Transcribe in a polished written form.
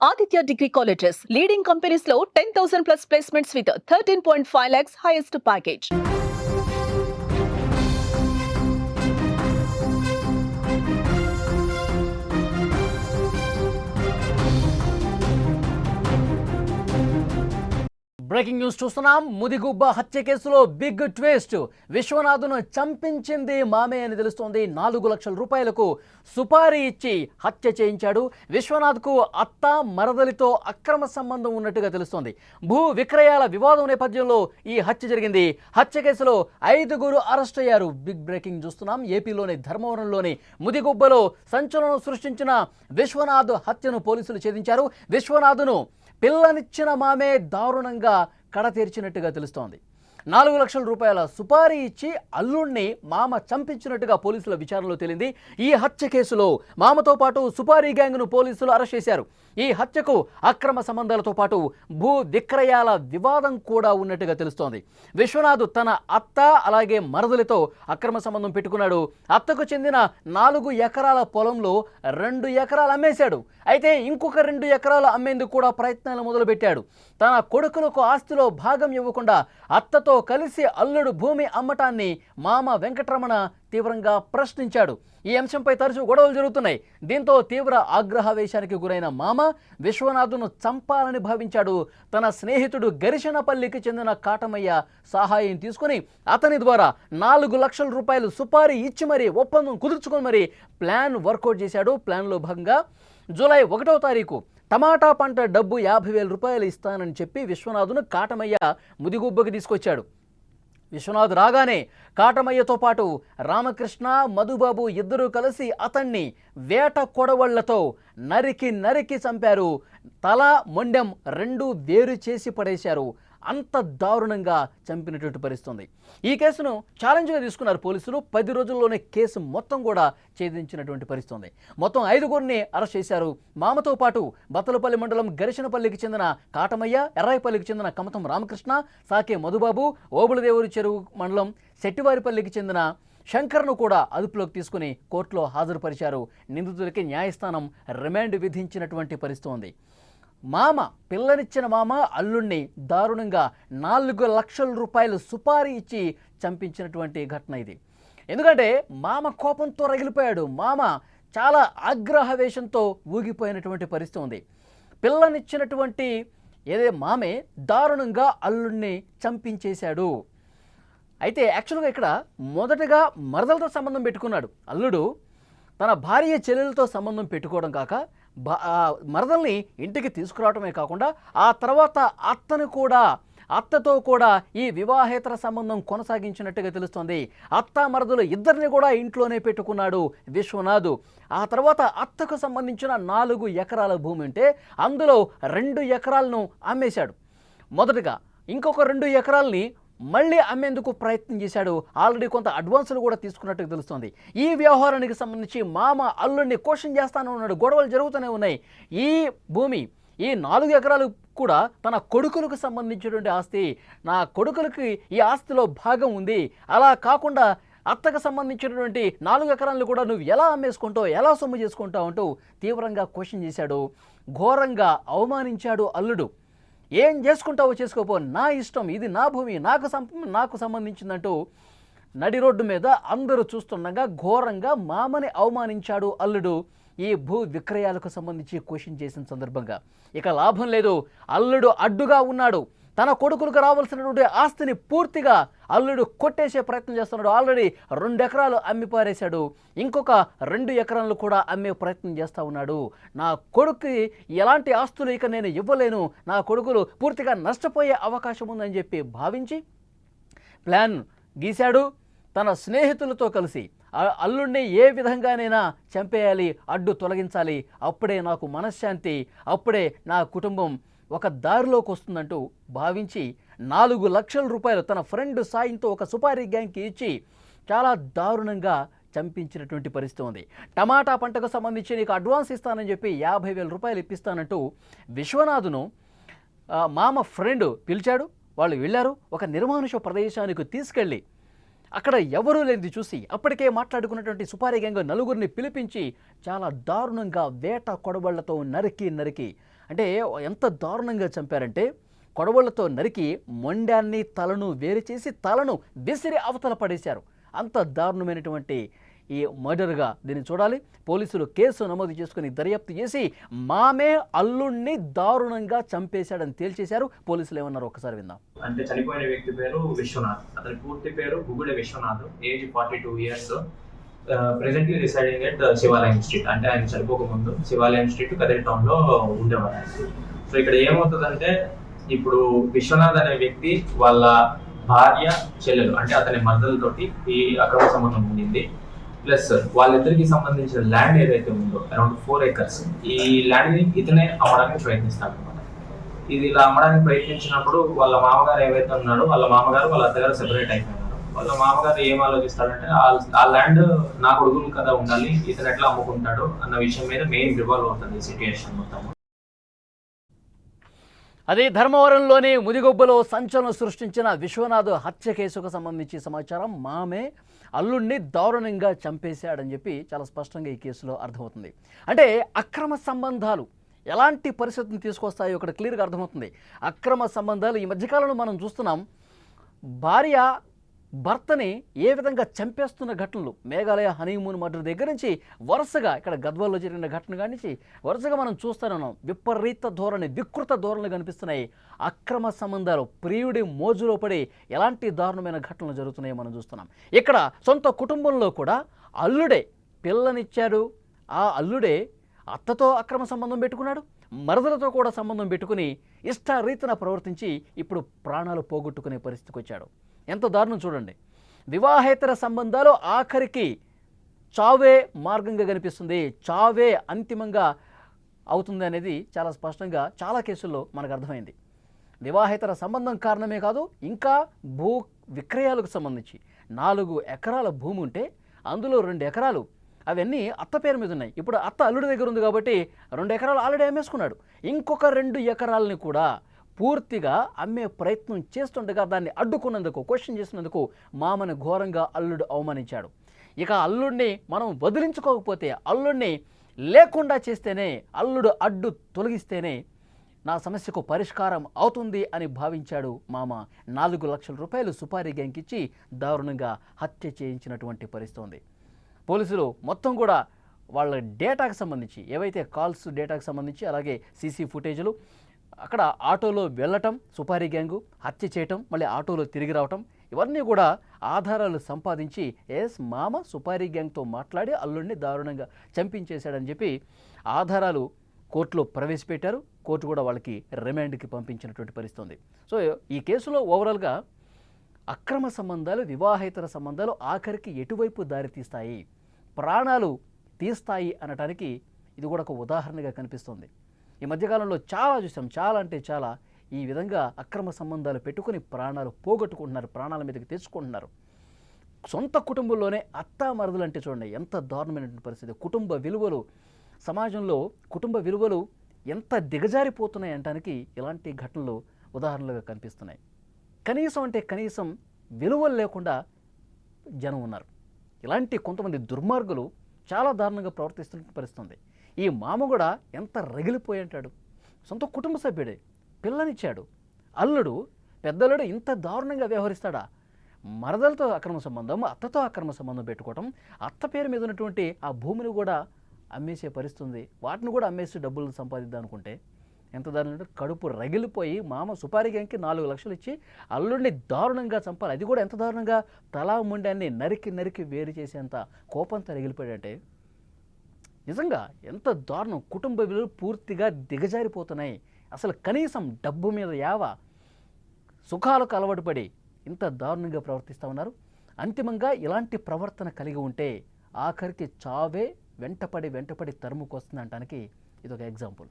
Aditya Degree Colleges, leading companies లో 10,000 plus placements with 13.5 lakhs highest package. Breaking news చూస్తున్నాం. ముదిగుబ్బ హత్య కేసులో big twist. విశ్వనాథ్ను చంపించింది మామే అని తెలుస్తోంది. 4 లక్షల రూపాయలకు సుపారీ ఇచ్చి హత్య చేయించాడు. విశ్వనాథ్కు అత్త మరదలితో అక్రమ సంబంధం ఉన్నట్టుగా తెలుస్తోంది. భూ విక్రయాల వివాదం నేపథ్యంలో ఈ హత్య జరిగింది. హత్య కేసులో 5గురు అరెస్ట్ అయ్యారు. బిగ్ బ్రేకింగ్ చూస్తున్నాం. ఏపీలోని ధర్మవరంలోని ముదిగుబ్బలో సంచలనం సృష్టించిన విశ్వనాథ్ హత్యను పోలీసులు ఛేదించారు. విశ్వనాథ్ను పిల్లనిచ్చిన మామే దారుణంగా కడతీర్చినట్టుగా తెలుస్తోంది. 4 లక్షల రూపాయల సుపారీ ఇచ్చి అల్లుణ్ణి మామ చంపించినట్టుగా పోలీసుల విచారణలో తేలింది. ఈ హత్య కేసులో మామతో పాటు సుపారీ గ్యాంగ్ను పోలీసులు అరెస్ట్ చేశారు. ఈ హత్యకు అక్రమ సంబంధాలతో పాటు భూ విక్రయాల వివాదం కూడా ఉన్నట్టుగా తెలుస్తోంది. విశ్వనాథ్ తన అత్త అలాగే మరదలితో అక్రమ సంబంధం పెట్టుకున్నాడు. అత్తకు చెందిన 4 ఎకరాల పొలంలో 2 ఎకరాలు అమ్మేశాడు. అయితే ఇంకొక 2 ఎకరాలు అమ్మేందుకు కూడా ప్రయత్నాలు మొదలుపెట్టాడు. తన కొడుకులకు ఆస్తిలో భాగం ఇవ్వకుండా అత్తతో కలిసి అల్లుడు భూమి అమ్మటాన్ని మామ వెంకటరమణ తీవ్రంగా ప్రశ్నించాడు. ఈ అంశంపై తరచూ గొడవలు జరుగుతున్నాయి. దీంతో తీవ్ర ఆగ్రహావేశానికి గురైన మామ విశ్వనాథ్ను చంపాలని భావించాడు. తన స్నేహితుడు గరిశనపల్లికి చెందిన కాటమయ్య సహాయం తీసుకుని అతని ద్వారా 4 లక్షల రూపాయలు సుపారీ ఇచ్చి మరీ ఒప్పందం కుదుర్చుకొని మరీ ప్లాన్ వర్కౌట్ చేశాడు. ప్లాన్లో భాగంగా జూలై 1వ తారీఖు టమాటా పంట డబ్బు 50,000 రూపాయలు ఇస్తానని చెప్పి విశ్వనాథ్ను కాటమయ్య ముదిగుబ్బకి తీసుకొచ్చాడు. విశ్వనాథ్ రాగానే కాటమయ్యతో పాటు రామకృష్ణ మధుబాబు ఇద్దరూ కలిసి అతన్ని వేట కొడవళ్లతో నరికి చంపారు. తల మొండెం 2 వేరు చేసి పడేశారు. అంత దారుణంగా చంపినటువంటి పరిస్థితుంది. ఈ కేసును ఛాలెంజ్గా తీసుకున్నారు పోలీసులు. 10 రోజుల్లోనే కేసు మొత్తం కూడా ఛేదించినటువంటి పరిస్థితుంది. మొత్తం 5గురిని అరెస్ట్ చేశారు. మామతో పాటు బత్తలపల్లి మండలం గరిశనపల్లికి చెందిన కాటమయ్య, ఎర్రాయిపల్లికి చెందిన కమతం రామకృష్ణ, సాకే మధుబాబు, ఓబుళదేవురి చెరువు మండలం శెట్టివారిపల్లికి చెందిన శంకర్ను కూడా అదుపులోకి తీసుకుని కోర్టులో హాజరుపరిచారు. నిందితులకి న్యాయస్థానం రిమాండ్ విధించినటువంటి పరిస్థితి. మామ పిల్లనిచ్చిన మామ అల్లుణ్ణి దారుణంగా 4 లక్షల రూపాయలు సుపారీ ఇచ్చి చంపించినటువంటి ఘటన ఇది. ఎందుకంటే మామ కోపంతో రగిలిపోయాడు. మామ చాలా ఆగ్రహవేశంతో ఊగిపోయినటువంటి పరిస్థితి ఉంది. పిల్లనిచ్చినటువంటి మామే దారుణంగా అల్లుణ్ణి చంపించేశాడు. అయితే యాక్చువల్గా ఇక్కడ మొదటగా మరదలతో సంబంధం పెట్టుకున్నాడు అల్లుడు. తన భార్య చెల్లెలతో సంబంధం పెట్టుకోవడం కాక మరదల్ని ఇంటికి తీసుకురావడమే కాకుండా ఆ తర్వాత అత్తతో కూడా ఈ వివాహేతర సంబంధం కొనసాగించినట్టుగా తెలుస్తోంది. అత్త మరదలు ఇద్దరిని కూడా ఇంట్లోనే పెట్టుకున్నాడు విశ్వనాథ్. ఆ తర్వాత అత్తకు సంబంధించిన 4 ఎకరాల భూమి ఉంటే అందులో 2 ఎకరాలను అమ్మేశాడు. మొదటగా ఇంకొక 2 ఎకరాలని మళ్ళీ అమ్మేందుకు ప్రయత్నం చేశాడు. ఆల్రెడీ కొంత అడ్వాన్సులు కూడా తీసుకున్నట్టు తెలుస్తుంది. ఈ వ్యవహారానికి సంబంధించి మామ అల్లుడిని క్వశ్చన్ చేస్తానే ఉన్నాడు. గొడవలు జరుగుతూనే ఉన్నాయి. ఈ భూమి ఈ 4 ఎకరాలు కూడా తన కొడుకులకు సంబంధించినటువంటి ఆస్తి. నా కొడుకులకి ఈ ఆస్తిలో భాగం ఉంది. అలా కాకుండా అత్తకు సంబంధించినటువంటి 4 ఎకరాలను కూడా నువ్వు ఎలా అమ్మేసుకుంటావు, ఎలా సొమ్ము చేసుకుంటావు అంటూ తీవ్రంగా క్వశ్చన్ చేశాడు. ఘోరంగా అవమానించాడు అల్లుడు. ఏం చేసుకుంటావో చేసుకోపో, నా ఇష్టం, ఇది నా భూమి, నాకు సంబంధించిందంటూ నడి రోడ్డు మీద అందరూ చూస్తుండగా ఘోరంగా మామని అవమానించాడు అల్లుడు. ఈ భూ విక్రయాలకు సంబంధించి క్వశ్చన్ చేసిన సందర్భంగా ఇక లాభం లేదు. అల్లుడు అడ్డుగా ఉన్నాడు. తన కొడుకులకు రావాల్సినటువంటి ఆస్తిని పూర్తిగా అల్లుడు కొట్టేసే ప్రయత్నం చేస్తున్నాడు. ఆల్రెడీ 2 ఎకరాలు అమ్మి పారేశాడు. ఇంకొక 2 ఎకరాలను కూడా అమ్మే ప్రయత్నం చేస్తూ ఉన్నాడు. నా కొడుకు ఎలాంటి ఆస్తులు ఇక నేను ఇవ్వలేను, నా కొడుకులు పూర్తిగా నష్టపోయే అవకాశం ఉందని చెప్పి భావించి ప్లాన్ గీశాడు. తన స్నేహితులతో కలిసి అల్లుడిని ఏ విధంగానైనా చంపేయాలి, అడ్డు తొలగించాలి, అప్పుడే నాకు మనశ్శాంతి, అప్పుడే నా కుటుంబం ఒక దారిలోకి వస్తుందంటూ భావించి 4 లక్షల రూపాయలు తన ఫ్రెండ్ సాయంతో ఒక సుపారీ గ్యాంగ్కి ఇచ్చి చాలా దారుణంగా చంపించినటువంటి పరిస్థితి ఉంది. టమాటా పంటకు సంబంధించి నీకు అడ్వాన్స్ ఇస్తానని చెప్పి 50,000 రూపాయలు ఇప్పిస్తానంటూ విశ్వనాథ్ను మామ ఫ్రెండ్ పిలిచాడు. వాళ్ళు వెళ్ళారు. ఒక నిర్మానుష ప్రదేశానికి తీసుకెళ్ళి అక్కడ ఎవరూ లేనిది చూసి అప్పటికే మాట్లాడుకున్నటువంటి సుపారీ గ్యాంగ్ 4గురిని పిలిపించి చాలా దారుణంగా వేట కొడబళ్లతో నరికి అంటే ఎంత దారుణంగా చంపారంటే కొడవళ్లతో నరికి మొండాన్ని తలను వేరు చేసి తలను విసిరి అవతల పడేశారు. అంత దారుణమైనటువంటి ఈ మర్డర్గా దీన్ని చూడాలి. పోలీసులు కేసు నమోదు చేసుకుని దర్యాప్తు చేసి మామే అల్లుణ్ణి దారుణంగా చంపేశాడని తేల్చేశారు. పోలీసులు ఏమన్నారు ఒకసారి విందాం. అంటే చనిపోయిన వ్యక్తి పేరు విశ్వనాథ్. అతని పూర్తి పేరు Gugude Viswanath. Age 42 years. Presently residing at Shivalayam street. అంటే ఆయన చనిపోక ముందు శివాలయం స్ట్రీట్ కదిరి టౌన్ లో ఉండేవారు. సో ఇక్కడ ఏమవుతుందంటే, ఇప్పుడు విశ్వనాథ్ అనే వ్యక్తి వాళ్ళ భార్య చెల్లెలు అంటే అతని మద్దతులతోటి ఈ అక్రమ సంబంధం ఉండింది. ప్లస్ వాళ్ళిద్దరికి సంబంధించిన ల్యాండ్ ఏదైతే ఉందో అరౌండ్ 4 acres, ఈ ల్యాండ్ ని ఇతనే అమ్మడానికి ప్రయత్నిస్తాడు అనమాట. ఇది ఇలా అమ్మడానికి ప్రయత్నించినప్పుడు వాళ్ళ మామగారు ఏవైతే ఉన్నాడో వాళ్ళ మామగారు వాళ్ళ అత్తగారు సెపరేట్ అయిపోయినారు. వాళ్ళ మామగారు ఏం ఆలోచిస్తాడంటే ఆ ల్యాండ్ నా కొడుకులు కదా ఉండాలి, ఇతను ఎట్లా అమ్ముకుంటాడు అన్న విషయం మీద మెయిన్ రివాల్వ్ అవుతుంది ఈ సిట్యుయేషన్ మొత్తం. అదే ధర్మవరంలోని ముదిగొబ్బలో సంచలనం సృష్టించిన విశ్వనాథ్ హత్య కేసుకు సంబంధించి సమాచారం. మామే అల్లుడిని దారుణంగా చంపేశాడని చెప్పి చాలా స్పష్టంగా ఈ కేసులో అర్థమవుతుంది. అంటే అక్రమ సంబంధాలు ఎలాంటి పరిస్థితిని తీసుకొస్తాయో ఇక్కడ క్లియర్గా అర్థమవుతుంది. అక్రమ సంబంధాలు ఈ మధ్యకాలంలో మనం చూస్తున్నాం. భార్య భర్తని ఏ విధంగా చంపేస్తున్న ఘటనలు, మేఘాలయ హనీమూన్ మర్డర్ దగ్గర నుంచి వరుసగా ఇక్కడ గద్వాల్లో జరిగిన ఘటన కానించి వరుసగా మనం చూస్తూనే ఉన్నాం. విపరీత ధోరణి, వికృత ధోరణులు కనిపిస్తున్నాయి. అక్రమ సంబంధాలు ప్రియుడి మోజులో పడి ఎలాంటి దారుణమైన ఘటనలు జరుగుతున్నాయో మనం చూస్తున్నాం. ఇక్కడ సొంత కుటుంబంలో కూడా అల్లుడే పిల్లనిచ్చాడు. ఆ అల్లుడే అత్తతో అక్రమ సంబంధం పెట్టుకున్నాడు, మరదలతో కూడా సంబంధం పెట్టుకుని ఇష్టారీతిన ప్రవర్తించి ఇప్పుడు ప్రాణాలు పోగొట్టుకునే పరిస్థితికి వచ్చాడు. ఎంత దారుణం చూడండి. వివాహేతర సంబంధాలు ఆఖరికి చావే మార్గంగా కనిపిస్తుంది, చావే అంతిమంగా అవుతుంది అనేది చాలా స్పష్టంగా చాలా కేసుల్లో మనకు అర్థమైంది. వివాహేతర సంబంధం కారణమే కాదు, ఇంకా భూ విక్రయాలకు సంబంధించి 4 ఎకరాల భూమి ఉంటే అందులో 2 ఎకరాలు అవన్నీ అత్త పేరు మీద ఉన్నాయి. ఇప్పుడు అత్త అల్లుడి దగ్గర ఉంది కాబట్టి 2 ఎకరాలు ఆల్రెడీ అమ్మేసుకున్నాడు. ఇంకొక 2 ఎకరాలని కూడా పూర్తిగా అమ్మే ప్రయత్నం చేస్తుండగా దాన్ని అడ్డుకున్నందుకు, క్వశ్చన్ చేసినందుకు మామని ఘోరంగా అల్లుడు అవమానించాడు. ఇక అల్లుడిని మనం వదిలించుకోకపోతే, అల్లుడిని లేకుండా చేస్తేనే, అల్లుడు అడ్డు తొలగిస్తేనే నా సమస్యకు పరిష్కారం అవుతుంది అని భావించాడు మామ. 4 లక్షల రూపాయలు సుపారీ గ్యాంగ్ ఇచ్చి దారుణంగా హత్య చేయించినటువంటి పరిస్థితి ఉంది. పోలీసులు మొత్తం కూడా వాళ్ళ డేటాకు సంబంధించి, ఏవైతే కాల్స్ డేటాకు సంబంధించి, అలాగే సీసీ ఫుటేజ్లు, అక్కడ ఆటోలో వెళ్ళటం, సుపారీ గ్యాంగు హత్య చేయటం, మళ్ళీ ఆటోలో తిరిగి రావటం, ఇవన్నీ కూడా ఆధారాలు సంపాదించి మామ సుపారీ గ్యాంగ్తో మాట్లాడి అల్లుడిని దారుణంగా చంపించేశాడని చెప్పి ఆధారాలు కోర్టులో ప్రవేశపెట్టారు. కోర్టు కూడా వాళ్ళకి రిమాండ్కి పంపించినటువంటి పరిస్థితి ఉంది. సో ఈ కేసులో ఓవరాల్గా అక్రమ సంబంధాలు, వివాహేతర సంబంధాలు ఆఖరికి ఎటువైపు దారి తీస్తాయి, ప్రాణాలు తీస్తాయి అనటానికి ఇది కూడా ఒక ఉదాహరణగా కనిపిస్తుంది. ఈ మధ్యకాలంలో చాలా చూసాం, చాలా అంటే చాలా ఈ విధంగా అక్రమ సంబంధాలు పెట్టుకుని ప్రాణాలు పోగొట్టుకుంటున్నారు, ప్రాణాల మీదకి తెచ్చుకుంటున్నారు. సొంత కుటుంబంలోనే అత్తా మరదలు అంటే చూడండి ఎంత దారుణమైనటువంటి పరిస్థితి. కుటుంబ విలువలు, సమాజంలో కుటుంబ విలువలు ఎంత దిగజారిపోతున్నాయి అనడానికి ఇలాంటి ఘటనలు ఉదాహరణలుగా కనిపిస్తున్నాయి. కనీసం అంటే కనీసం విలువలు లేకుండా జనం ఉన్నారు. ఇలాంటి కొంతమంది దుర్మార్గులు చాలా దారుణంగా ప్రవర్తిస్తున్న పరిస్థితుంది. ఈ మామ కూడా ఎంత రగిలిపోయి అంటాడు. సొంత కుటుంబ సభ్యుడే, పిల్లనిచ్చాడు, అల్లుడు, పెద్దలుడు ఇంత దారుణంగా వ్యవహరిస్తాడా? మరదలతో అక్రమ సంబంధం, అత్తతో అక్రమ సంబంధం పెట్టుకోవటం, అత్త పేరు మీద ఉన్నటువంటి ఆ భూమిని కూడా అమ్మేసే పరిస్థితుంది. వాటిని కూడా అమ్మేసి డబ్బులు సంపాదిద్దాం అనుకుంటే ఎంత దారుణం. కడుపు రగిలిపోయి మామ సుపారీ గ్యాంగ్కి 4 లక్షలు ఇచ్చి అల్లుడిని దారుణంగా చంపాలి. అది కూడా ఎంత దారుణంగా, తలా ముండాన్ని నరికి నరికి వేరు చేసేంత కోపంతో రగిలిపోయాడంటే నిజంగా ఎంత దారుణం. కుటుంబ విలువలు పూర్తిగా దిగజారిపోతున్నాయి. అసలు కనీసం డబ్బు మీద యావ, సుఖాలకు అలవాటు పడి ఇంత దారుణంగా ప్రవర్తిస్తూ ఉన్నారు. అంతిమంగా ఇలాంటి ప్రవర్తన కలిగి ఉంటే ఆఖరికి చావే వెంటపడి తరుముకొస్తుంది అనడానికి ఇదొక ఎగ్జాంపుల్.